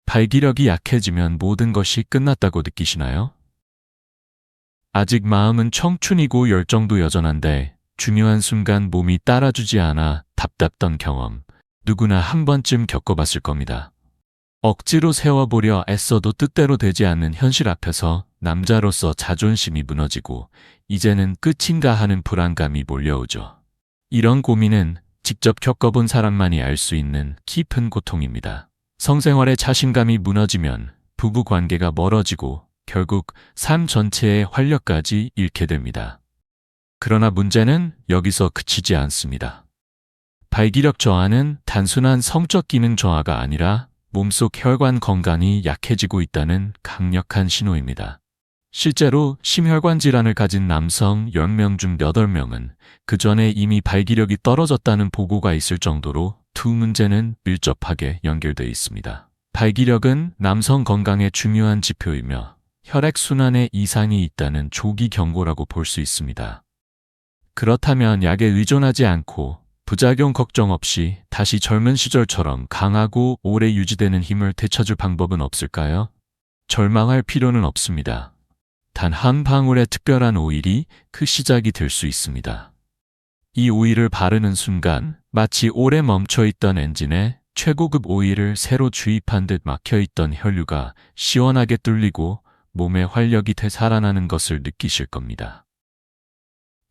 발기력이 약해지면 모든 것이 끝났다고 느끼시나요? 아직 마음은 청춘이고 열정도 여전한데 중요한 순간 몸이 따라주지 않아 답답던 경험, 누구나 한 번쯤 겪어봤을 겁니다. 억지로 세워보려 애써도 뜻대로 되지 않는 현실 앞에서 남자로서 자존심이 무너지고 이제는 끝인가 하는 불안감이 몰려오죠. 이런 고민은 직접 겪어본 사람만이 알 수 있는 깊은 고통입니다. 성생활의 자신감이 무너지면 부부 관계가 멀어지고 결국 삶 전체의 활력까지 잃게 됩니다. 그러나 문제는 여기서 그치지 않습니다. 발기력 저하는 단순한 성적 기능 저하가 아니라 몸속 혈관 건강이 약해지고 있다는 강력한 신호입니다. 실제로 심혈관 질환을 가진 남성 10명 중 8명은 그 전에 이미 발기력이 떨어졌다는 보고가 있을 정도로 두 문제는 밀접하게 연결되어 있습니다. 발기력은 남성 건강의 중요한 지표이며 혈액순환에 이상이 있다는 조기 경고라고 볼 수 있습니다. 그렇다면 약에 의존하지 않고 부작용 걱정 없이 다시 젊은 시절처럼 강하고 오래 유지되는 힘을 되찾을 방법은 없을까요? 절망할 필요는 없습니다. 단 한 방울의 특별한 오일이 그 시작이 될 수 있습니다. 이 오일을 바르는 순간 마치 오래 멈춰있던 엔진에 최고급 오일을 새로 주입한 듯 막혀있던 혈류가 시원하게 뚫리고 몸에 활력이 되살아나는 것을 느끼실 겁니다.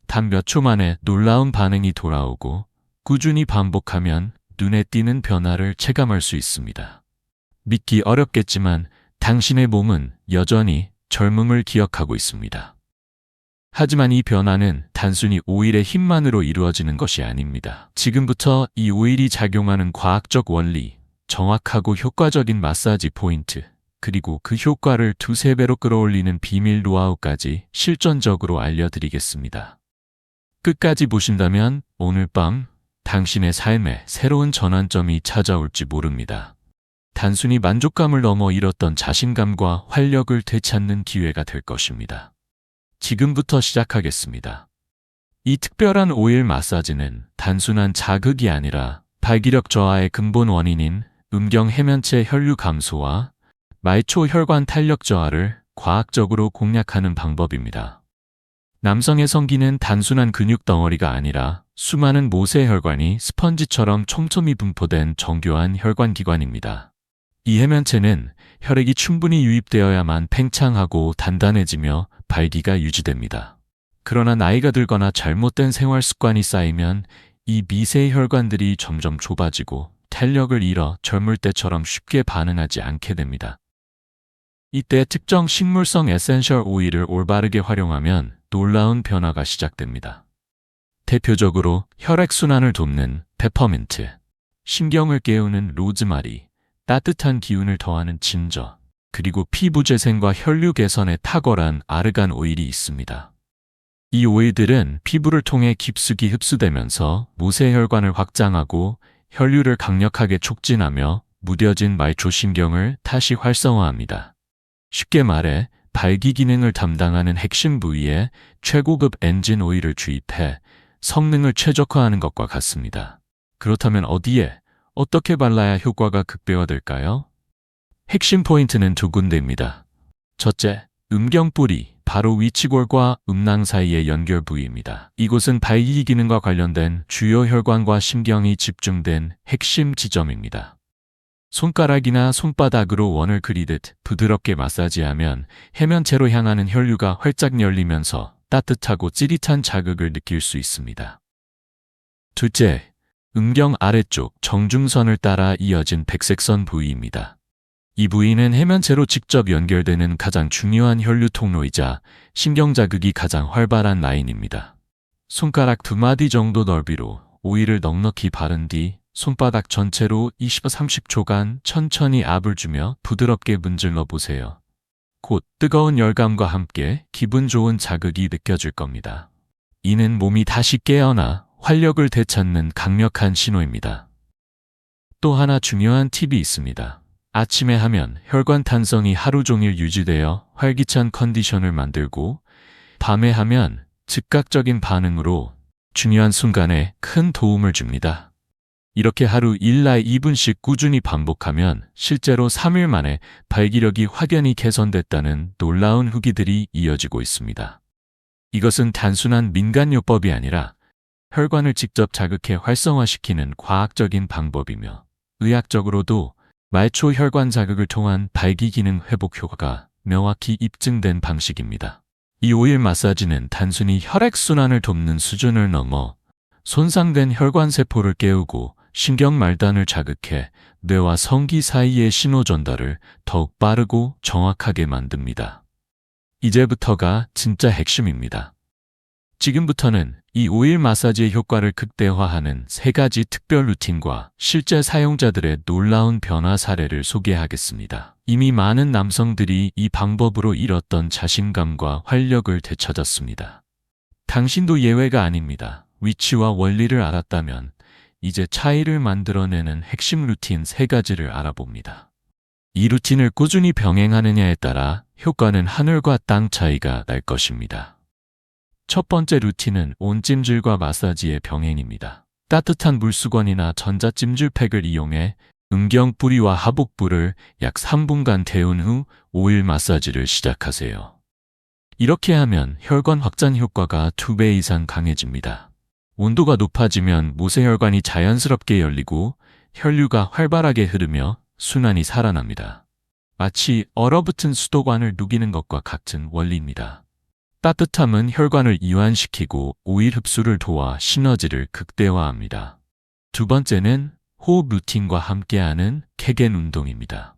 단 몇 초 만에 놀라운 반응이 돌아오고 꾸준히 반복하면 눈에 띄는 변화를 체감할 수 있습니다. 믿기 어렵겠지만 당신의 몸은 여전히 젊음을 기억하고 있습니다. 하지만 이 변화는 단순히 오일의 힘만으로 이루어지는 것이 아닙니다. 지금부터 이 오일이 작용하는 과학적 원리, 정확하고 효과적인 마사지 포인트, 그리고 그 효과를 2~3배로 끌어올리는 비밀 노하우까지 실전적으로 알려드리겠습니다. 끝까지 보신다면 오늘 밤 당신의 삶에 새로운 전환점이 찾아올지 모릅니다. 단순히 만족감을 넘어 잃었던 자신감과 활력을 되찾는 기회가 될 것입니다. 지금부터 시작하겠습니다. 이 특별한 오일 마사지는 단순한 자극이 아니라 발기력 저하의 근본 원인인 음경 해면체 혈류 감소와 말초 혈관 탄력 저하를 과학적으로 공략하는 방법입니다. 남성의 성기는 단순한 근육 덩어리가 아니라 수많은 모세혈관이 스펀지처럼 촘촘히 분포된 정교한 혈관기관입니다. 이 해면체는 혈액이 충분히 유입되어야만 팽창하고 단단해지며 발기가 유지됩니다. 그러나 나이가 들거나 잘못된 생활 습관이 쌓이면 이 미세 혈관들이 점점 좁아지고 탄력을 잃어 젊을 때처럼 쉽게 반응하지 않게 됩니다. 이때 특정 식물성 에센셜 오일을 올바르게 활용하면 놀라운 변화가 시작됩니다. 대표적으로 혈액순환을 돕는 페퍼민트, 신경을 깨우는 로즈마리, 따뜻한 기운을 더하는 진저, 그리고 피부 재생과 혈류 개선에 탁월한 아르간 오일이 있습니다. 이 오일들은 피부를 통해 깊숙이 흡수되면서 모세혈관을 확장하고 혈류를 강력하게 촉진하며 무뎌진 말초신경을 다시 활성화합니다. 쉽게 말해 발기 기능을 담당하는 핵심 부위에 최고급 엔진 오일을 주입해 성능을 최적화하는 것과 같습니다. 그렇다면 어디에, 어떻게 발라야 효과가 극대화될까요? 핵심 포인트는 두 군데입니다. 첫째, 음경뿌리, 바로 위치골과 음낭 사이의 연결 부위입니다. 이곳은 발기 기능과 관련된 주요 혈관과 신경이 집중된 핵심 지점입니다. 손가락이나 손바닥으로 원을 그리듯 부드럽게 마사지하면 해면체로 향하는 혈류가 활짝 열리면서 따뜻하고 찌릿한 자극을 느낄 수 있습니다. 둘째, 음경 아래쪽 정중선을 따라 이어진 백색선 부위입니다. 이 부위는 해면체로 직접 연결되는 가장 중요한 혈류 통로이자 신경 자극이 가장 활발한 라인입니다. 손가락 2마디 정도 넓이로 오일을 넉넉히 바른 뒤 손바닥 전체로 20~30초간 천천히 압을 주며 부드럽게 문질러 보세요. 곧 뜨거운 열감과 함께 기분 좋은 자극이 느껴질 겁니다. 이는 몸이 다시 깨어나 활력을 되찾는 강력한 신호입니다. 또 하나 중요한 팁이 있습니다. 아침에 하면 혈관 탄성이 하루 종일 유지되어 활기찬 컨디션을 만들고 밤에 하면 즉각적인 반응으로 중요한 순간에 큰 도움을 줍니다. 이렇게 하루 1나 2분씩 꾸준히 반복하면 실제로 3일 만에 발기력이 확연히 개선됐다는 놀라운 후기들이 이어지고 있습니다. 이것은 단순한 민간요법이 아니라 혈관을 직접 자극해 활성화시키는 과학적인 방법이며 의학적으로도 말초 혈관 자극을 통한 발기 기능 회복 효과가 명확히 입증된 방식입니다. 이 오일 마사지는 단순히 혈액순환을 돕는 수준을 넘어 손상된 혈관 세포를 깨우고 신경 말단을 자극해 뇌와 성기 사이의 신호 전달을 더욱 빠르고 정확하게 만듭니다. 이제부터가 진짜 핵심입니다. 지금부터는 이 오일 마사지의 효과를 극대화하는 3가지 특별 루틴과 실제 사용자들의 놀라운 변화 사례를 소개하겠습니다. 이미 많은 남성들이 이 방법으로 잃었던 자신감과 활력을 되찾았습니다. 당신도 예외가 아닙니다. 위치와 원리를 알았다면 이제 차이를 만들어내는 핵심 루틴 3가지를 알아봅니다. 이 루틴을 꾸준히 병행하느냐에 따라 효과는 하늘과 땅 차이가 날 것입니다. 첫 번째 루틴은 온찜질과 마사지의 병행입니다. 따뜻한 물수건이나 전자찜질팩을 이용해 음경 뿌리와 하복부를 약 3분간 데운 후 오일 마사지를 시작하세요. 이렇게 하면 혈관 확장 효과가 2배 이상 강해집니다. 온도가 높아지면 모세혈관이 자연스럽게 열리고 혈류가 활발하게 흐르며 순환이 살아납니다. 마치 얼어붙은 수도관을 누기는 것과 같은 원리입니다. 따뜻함은 혈관을 이완시키고 오일 흡수를 도와 시너지를 극대화합니다. 두 번째는 호흡 루틴과 함께하는 케겐 운동입니다.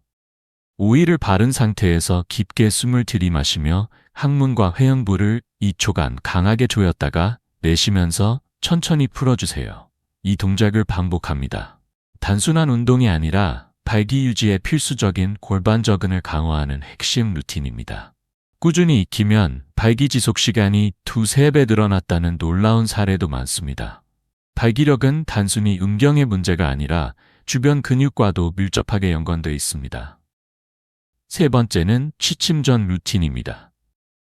오일을 바른 상태에서 깊게 숨을 들이마시며 항문과 회음부를 2초간 강하게 조였다가 내쉬면서 천천히 풀어주세요. 이 동작을 반복합니다. 단순한 운동이 아니라 발기 유지에 필수적인 골반저근을 강화하는 핵심 루틴입니다. 꾸준히 익히면 발기 지속 시간이 2~3배 늘어났다는 놀라운 사례도 많습니다. 발기력은 단순히 음경의 문제가 아니라 주변 근육과도 밀접하게 연관되어 있습니다. 세 번째는 취침 전 루틴입니다.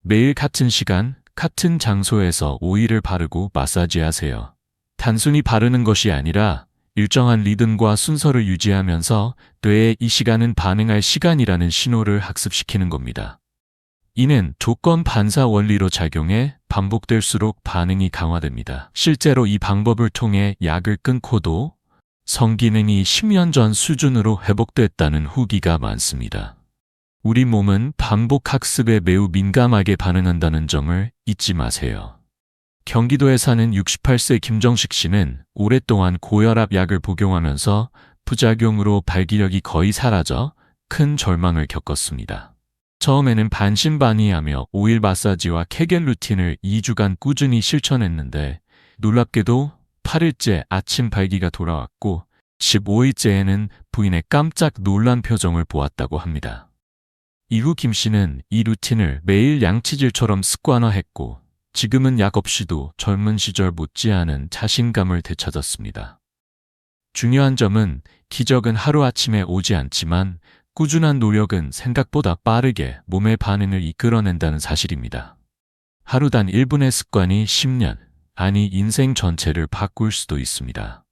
매일 같은 시간, 같은 장소에서 오일을 바르고 마사지하세요. 단순히 바르는 것이 아니라 일정한 리듬과 순서를 유지하면서 뇌에 이 시간은 반응할 시간이라는 신호를 학습시키는 겁니다. 이는 조건 반사 원리로 작용해 반복될수록 반응이 강화됩니다. 실제로 이 방법을 통해 약을 끊고도 성기능이 10년 전 수준으로 회복됐다는 후기가 많습니다. 우리 몸은 반복 학습에 매우 민감하게 반응한다는 점을 잊지 마세요. 경기도에 사는 68세 김정식 씨는 오랫동안 고혈압 약을 복용하면서 부작용으로 발기력이 거의 사라져 큰 절망을 겪었습니다. 처음에는 반신반의하며 오일 마사지와 케겔 루틴을 2주간 꾸준히 실천했는데 놀랍게도 8일째 아침 발기가 돌아왔고 15일째에는 부인의 깜짝 놀란 표정을 보았다고 합니다. 이후 김 씨는 이 루틴을 매일 양치질처럼 습관화했고 지금은 약 없이도 젊은 시절 못지않은 자신감을 되찾았습니다. 중요한 점은 기적은 하루아침에 오지 않지만 꾸준한 노력은 생각보다 빠르게 몸의 반응을 이끌어낸다는 사실입니다. 하루 단 1분의 습관이 10년, 아니 인생 전체를 바꿀 수도 있습니다.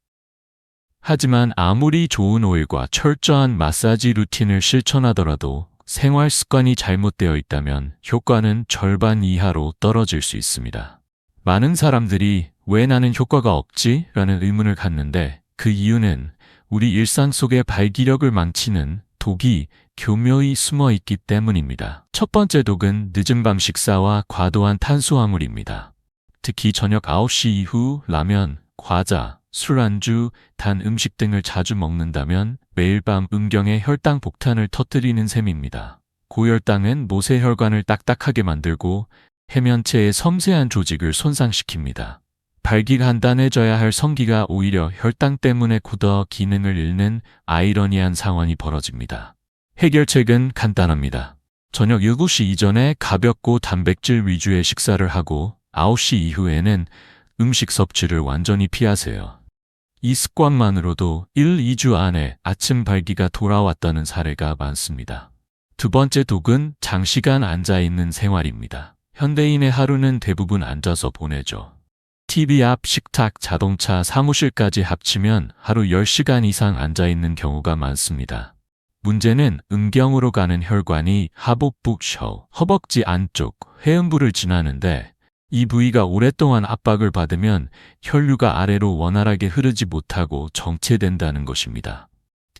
하지만 아무리 좋은 오일과 철저한 마사지 루틴을 실천하더라도 생활 습관이 잘못되어 있다면 효과는 절반 이하로 떨어질 수 있습니다. 많은 사람들이 왜 나는 효과가 없지? 라는 의문을 갖는데 그 이유는 우리 일상 속의 발기력을 망치는 독이 교묘히 숨어 있기 때문입니다. 첫 번째 독은 늦은 밤 식사와 과도한 탄수화물입니다. 특히 저녁 9시 이후 라면, 과자, 술안주, 단 음식 등을 자주 먹는다면 매일 밤 음경의 혈당 폭탄을 터뜨리는 셈입니다. 고혈당은 모세혈관을 딱딱하게 만들고 해면체의 섬세한 조직을 손상시킵니다. 발기가 단단해져야 할 성기가 오히려 혈당 때문에 굳어 기능을 잃는 아이러니한 상황이 벌어집니다. 해결책은 간단합니다. 저녁 7시 이전에 가볍고 단백질 위주의 식사를 하고 9시 이후에는 음식 섭취를 완전히 피하세요. 이 습관만으로도 1~2주 안에 아침 발기가 돌아왔다는 사례가 많습니다. 두 번째 독은 장시간 앉아있는 생활입니다. 현대인의 하루는 대부분 앉아서 보내죠. TV 앞 식탁, 자동차, 사무실까지 합치면 하루 10시간 이상 앉아있는 경우가 많습니다. 문제는 음경으로 가는 혈관이 하복부 셔, 허벅지 안쪽, 회음부를 지나는데 이 부위가 오랫동안 압박을 받으면 혈류가 아래로 원활하게 흐르지 못하고 정체된다는 것입니다.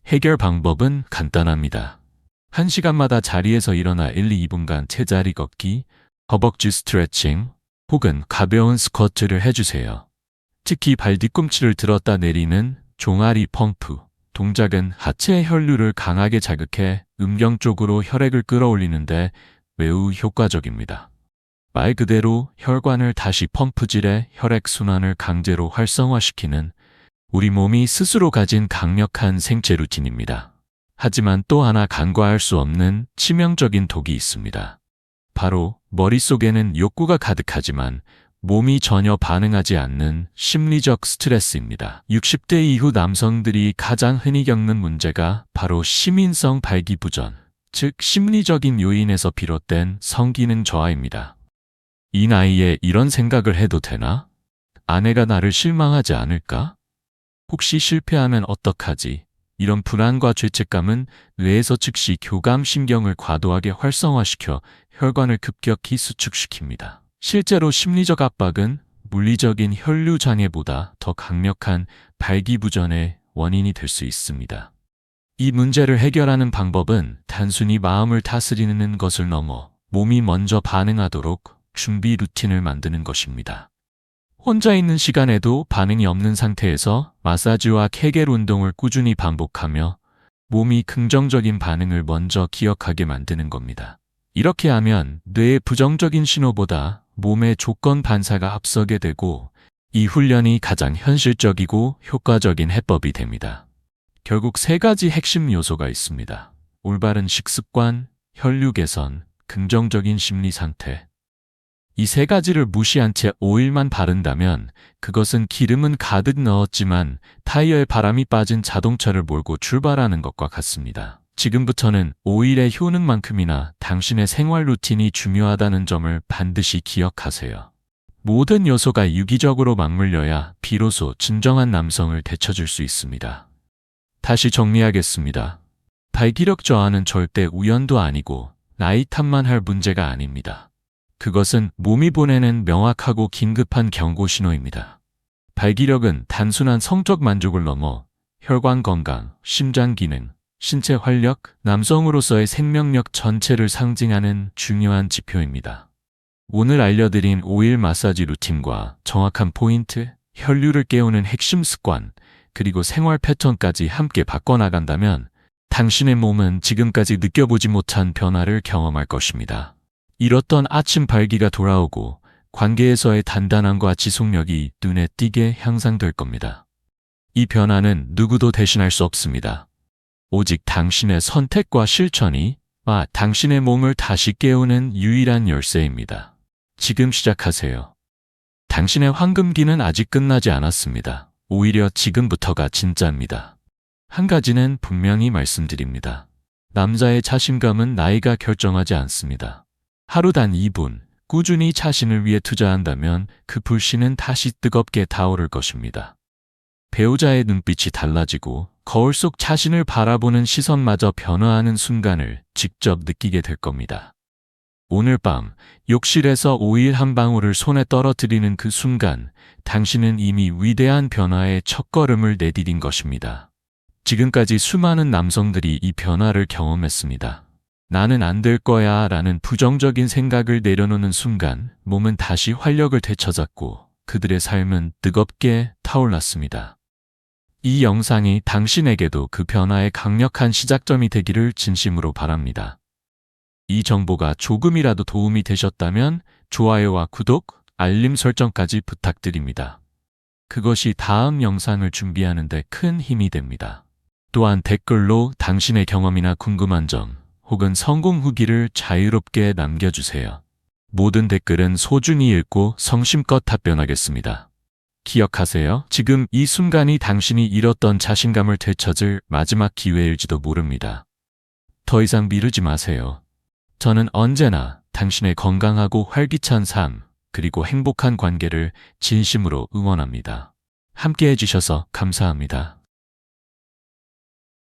해결 방법은 간단합니다. 1시간마다 자리에서 일어나 1-2분간 제자리 걷기, 허벅지 스트레칭 혹은 가벼운 스쿼트를 해주세요. 특히 발 뒤꿈치를 들었다 내리는 종아리 펌프 동작은 하체의 혈류를 강하게 자극해 음경 쪽으로 혈액을 끌어올리는데 매우 효과적입니다. 말 그대로 혈관을 다시 펌프질해 혈액순환을 강제로 활성화시키는 우리 몸이 스스로 가진 강력한 생체 루틴입니다. 하지만 또 하나 간과할 수 없는 치명적인 독이 있습니다. 바로 머릿속에는 욕구가 가득하지만 몸이 전혀 반응하지 않는 심리적 스트레스입니다. 60대 이후 남성들이 가장 흔히 겪는 문제가 바로 시민성 발기부전, 즉 심리적인 요인에서 비롯된 성기능 저하입니다. 이 나이에 이런 생각을 해도 되나? 아내가 나를 실망하지 않을까? 혹시 실패하면 어떡하지? 이런 불안과 죄책감은 뇌에서 즉시 교감신경을 과도하게 활성화시켜 혈관을 급격히 수축시킵니다. 실제로 심리적 압박은 물리적인 혈류 장애보다 더 강력한 발기부전의 원인이 될 수 있습니다. 이 문제를 해결하는 방법은 단순히 마음을 다스리는 것을 넘어 몸이 먼저 반응하도록 준비 루틴을 만드는 것입니다. 혼자 있는 시간에도 반응이 없는 상태에서 마사지와 케겔 운동을 꾸준히 반복하며 몸이 긍정적인 반응을 먼저 기억하게 만드는 겁니다. 이렇게 하면 뇌의 부정적인 신호보다 몸의 조건 반사가 앞서게 되고 이 훈련이 가장 현실적이고 효과적인 해법이 됩니다. 결국 3가지 핵심 요소가 있습니다. 올바른 식습관, 혈류 개선, 긍정적인 심리 상태. 이 3가지를 무시한 채 오일만 바른다면 그것은 기름은 가득 넣었지만 타이어에 바람이 빠진 자동차를 몰고 출발하는 것과 같습니다. 지금부터는 오일의 효능만큼이나 당신의 생활 루틴이 중요하다는 점을 반드시 기억하세요. 모든 요소가 유기적으로 맞물려야 비로소 진정한 남성을 되찾을 수 있습니다. 다시 정리하겠습니다. 발기력 저하는 절대 우연도 아니고 나이 탓만 할 문제가 아닙니다. 그것은 몸이 보내는 명확하고 긴급한 경고 신호입니다. 발기력은 단순한 성적 만족을 넘어 혈관 건강, 심장 기능, 신체 활력, 남성으로서의 생명력 전체를 상징하는 중요한 지표입니다. 오늘 알려드린 오일 마사지 루틴과 정확한 포인트, 혈류를 깨우는 핵심 습관, 그리고 생활 패턴까지 함께 바꿔나간다면 당신의 몸은 지금까지 느껴보지 못한 변화를 경험할 것입니다. 잃었던 아침 발기가 돌아오고 관계에서의 단단함과 지속력이 눈에 띄게 향상될 겁니다. 이 변화는 누구도 대신할 수 없습니다. 오직 당신의 선택과 실천이 당신의 몸을 다시 깨우는 유일한 열쇠입니다. 지금 시작하세요. 당신의 황금기는 아직 끝나지 않았습니다. 오히려 지금부터가 진짜입니다. 한 가지는 분명히 말씀드립니다. 남자의 자신감은 나이가 결정하지 않습니다. 하루 단 2분 꾸준히 자신을 위해 투자한다면 그 불씨는 다시 뜨겁게 타오를 것입니다. 배우자의 눈빛이 달라지고 거울 속 자신을 바라보는 시선마저 변화하는 순간을 직접 느끼게 될 겁니다. 오늘 밤 욕실에서 오일 한 방울을 손에 떨어뜨리는 그 순간 당신은 이미 위대한 변화의 첫걸음을 내디딘 것입니다. 지금까지 수많은 남성들이 이 변화를 경험했습니다. 나는 안 될 거야 라는 부정적인 생각을 내려놓는 순간 몸은 다시 활력을 되찾았고 그들의 삶은 뜨겁게 타올랐습니다. 이 영상이 당신에게도 그 변화의 강력한 시작점이 되기를 진심으로 바랍니다. 이 정보가 조금이라도 도움이 되셨다면 좋아요와 구독, 알림 설정까지 부탁드립니다. 그것이 다음 영상을 준비하는 데 큰 힘이 됩니다. 또한 댓글로 당신의 경험이나 궁금한 점 혹은 성공 후기를 자유롭게 남겨주세요. 모든 댓글은 소중히 읽고 성심껏 답변하겠습니다. 기억하세요. 지금 이 순간이 당신이 잃었던 자신감을 되찾을 마지막 기회일지도 모릅니다. 더 이상 미루지 마세요. 저는 언제나 당신의 건강하고 활기찬 삶, 그리고 행복한 관계를 진심으로 응원합니다. 함께 해주셔서 감사합니다.